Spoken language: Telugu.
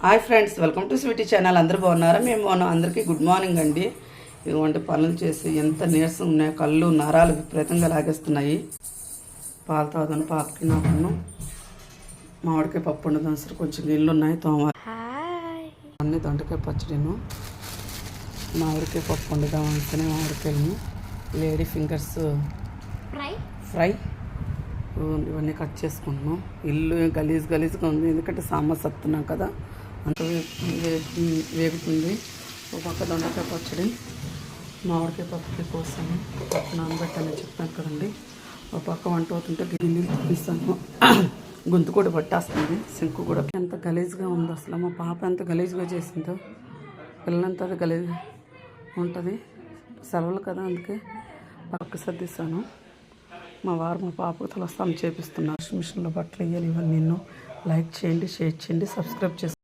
Hi friends, welcome to sweety channel. అందరూ బాగున్నారా? మేము బాగున్నాం. అందరికీ గుడ్ మార్నింగ్ అండి. ఇటువంటి పనులు చేసి ఎంత నీరసం ఉన్నాయో, కళ్ళు నరాలు విపరీతంగా లాగేస్తున్నాయి. పాలు తాగుతాను, పాపకి నాకును మామిడికాయ పప్పు ఉండదు సార్, కొంచెం నీళ్ళు ఉన్నాయి తోమాలి. అన్ని దొండకాయ పచ్చడిను మామిడికాయ పప్పు వండుదాం అనుకుని మామిడికాయలను లేడీ ఫింగర్స్ ఫ్రై ఇవన్నీ కట్ చేసుకుంటున్నాం. ఇల్లు గలీజ్గా ఉంది, ఎందుకంటే సాంబార్ సత్తున్నాం కదా, అంత వేగుతుంది. ఒక పక్క దొండకాయ పచ్చడి, మామిడికాయ పప్పుకి కోసం పప్పు నానబెట్టాలని చెప్పాను కదండి. ఒక పక్క వంట అవుతుంటే గిన్నెలు తీస్తాను, గొంతు కూడా పట్టేస్తుంది, సింకు కూడా. ఎంత గలీజ్గా ఉందో అసలు, మా పాప ఎంత గలీజ్గా చేసిందో, పిల్లలంతా గలీజ్గా ఉంటుంది. సెలవులు కదా, అందుకే పక్క సర్దిస్తాను. మా వారు మా పాపకు తలస్నానం చేపిస్తున్నారు. మిషన్లో బట్టలు వేయాలి. ఇవన్నీ లైక్ చేయండి, షేర్ చేయండి, సబ్స్క్రైబ్ చేసుకోండి.